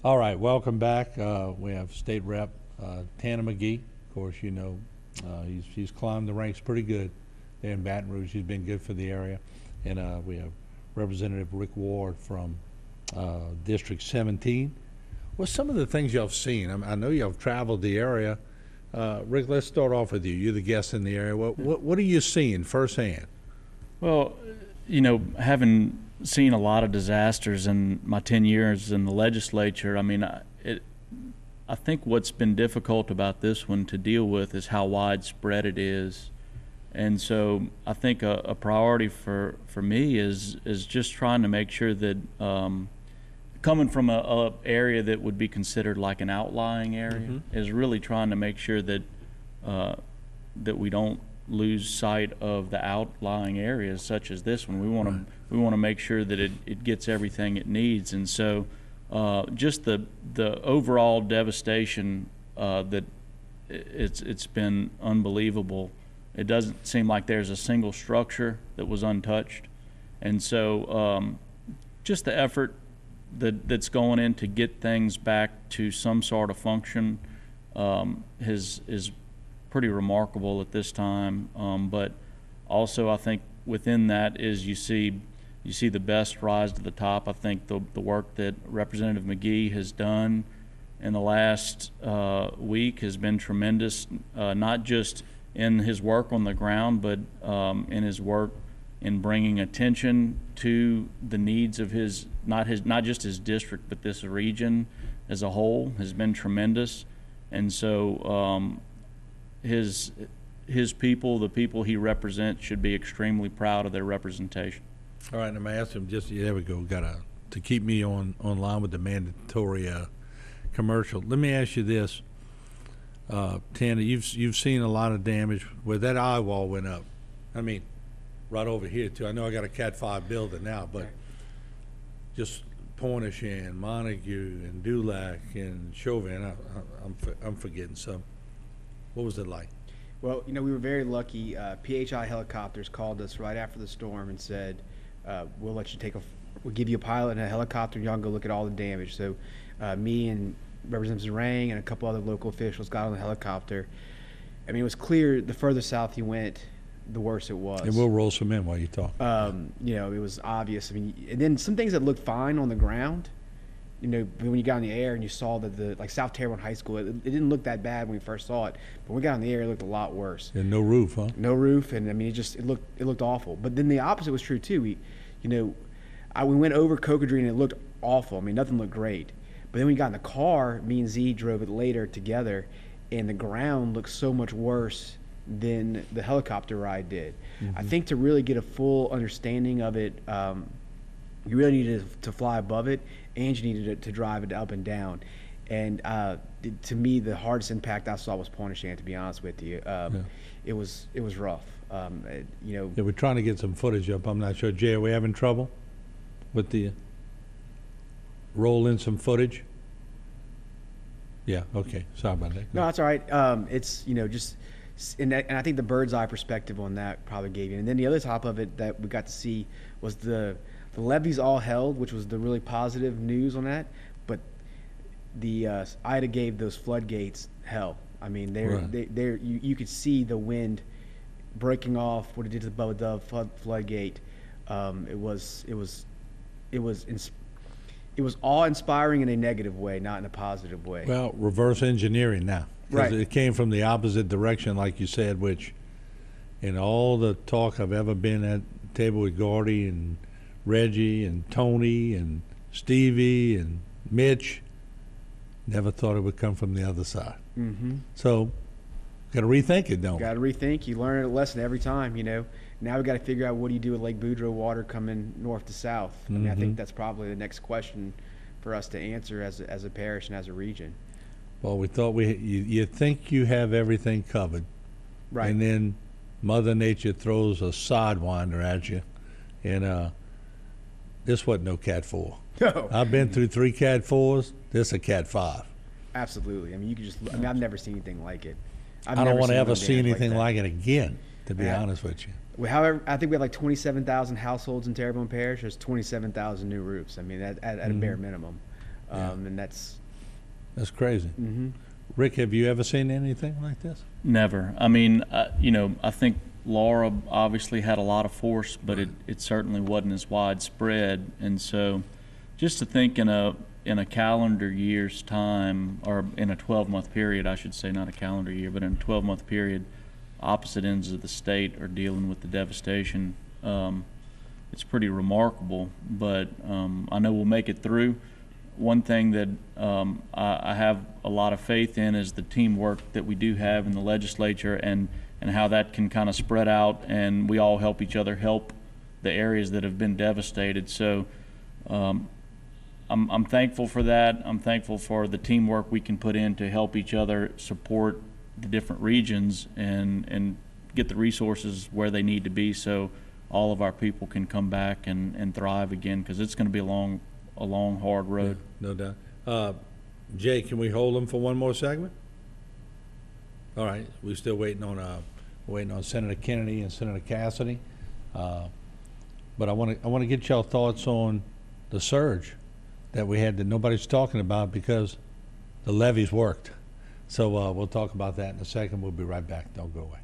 All right, welcome back. We have State Rep Tana Magee. Of course, you know he's climbed the ranks pretty good there in Baton Rouge. He's been good for the area. And we have Representative Rick Ward from District 17. What's some of the things y'all have seen? I know y'all have traveled the area. Rick, let's start off with you. You're the guest in the area. What are you seeing firsthand? Well, having seen a lot of disasters in my 10 years in the legislature, I think what's been difficult about this one to deal with is how widespread it is. And so I think a priority for me is just trying to make sure that coming from a area that would be considered like an outlying area is really trying to make sure that that we don't lose sight of the outlying areas such as this one. We want to make sure that it gets everything it needs. And so just the overall devastation that it's been unbelievable. It doesn't seem like there's a single structure that was untouched. And so just the effort that's going in to get things back to some sort of function is pretty remarkable at this time. But also I think within that is you see the best rise to the top. I think the work that Representative Magee has done in the last week has been tremendous, not just in his work on the ground, but in his work in bringing attention to the needs of not just his district, but this region as a whole has been tremendous. And so his people, the people he represents, should be extremely proud of their representation. All right, I'm ask him there we go. To keep me online with the mandatory commercial. Let me ask you this, Tana. You've seen a lot of damage where that eye wall went up. Right over here too. I know I got a Cat 5 building now, but just Pointe-aux-Chenes, Montague, and Dulac, and Chauvin. I'm forgetting some. What was it like? Well, we were very lucky. PHI helicopters called us right after the storm and said, "We'll let you we'll give you a pilot and a helicopter, and y'all can go look at all the damage." So, me and Representative Zarang and a couple other local officials got on the helicopter. It was clear the further south you went, the worse it was. And we'll roll some in while you talk. It was obvious. And then some things that looked fine on the ground, when you got in the air and you saw that like South Terrebonne High School, it didn't look that bad when we first saw it, but when we got in the air, it looked a lot worse. And no roof, huh? No roof, and it looked awful. But then the opposite was true too. We went over Cocodrie and it looked awful. Nothing looked great. But then we got in the car, me and Z drove it later together, and the ground looked so much worse than the helicopter ride did. I think to really get a full understanding of it, you really needed to fly above it, and you needed to drive it up and down. And to me, the hardest impact I saw was Pointe-aux-Chenes, to be honest with you. It was rough. Yeah, we're trying to get some footage up. I'm not sure. Jay, are we having trouble with the roll in some footage? Yeah, okay. Sorry about that. No, that's all right. It's, just... And I think the bird's eye perspective on that probably gave you. And then the other top of it that we got to see was the levees all held, which was the really positive news on that. But the Ida gave those floodgates hell. You could see the wind breaking off what it did to the Bubba Dove floodgate. It was awe-inspiring in a negative way, not in a positive way. Well, reverse engineering now. Right. It came from the opposite direction, like you said, which in all the talk I've ever been at the table with Gordy and Reggie and Tony and Stevie and Mitch, never thought it would come from the other side. So, got to rethink it, don't we? Got to rethink. You learn a lesson every time, Now we got to figure out what do you do with Lake Boudreaux water coming north to south. I think that's probably the next question for us to answer as a parish and as a region. Well, we thought you think you have everything covered. Right. And then Mother Nature throws a sidewinder at you. And this wasn't no Cat 4. No. I've been through 3 Cat 4s. This a Cat 5. Absolutely. You could just, I've never seen anything like it. I don't want to ever see anything like it again, to be honest with you. However, I think we have like 27,000 households in Terrebonne Parish. There's 27,000 new roofs. At a bare minimum. And that's crazy. Rick, have you ever seen anything like this? Never. I mean, I think Laura obviously had a lot of force, but it certainly wasn't as widespread. And so, just to think in a calendar year's time, or in a 12-month period, I should say, not a calendar year, but in a 12-month period, opposite ends of the state are dealing with the devastation. It's pretty remarkable, but I know we'll make it through. One thing that I have a lot of faith in is the teamwork that we do have in the legislature, and how that can kind of spread out, and we all help each other help the areas that have been devastated. So I'm thankful for that. I'm thankful for the teamwork we can put in to help each other support the different regions and get the resources where they need to be, so all of our people can come back and thrive again, because it's going to be a long, hard road. Yeah, no doubt. Jay, can we hold them for one more segment? All right, we're still waiting on Senator Kennedy and Senator Cassidy, but I want to get y'all thoughts on the surge that we had that nobody's talking about because the levees worked. So we'll talk about that in a second. We'll be right back. Don't go away.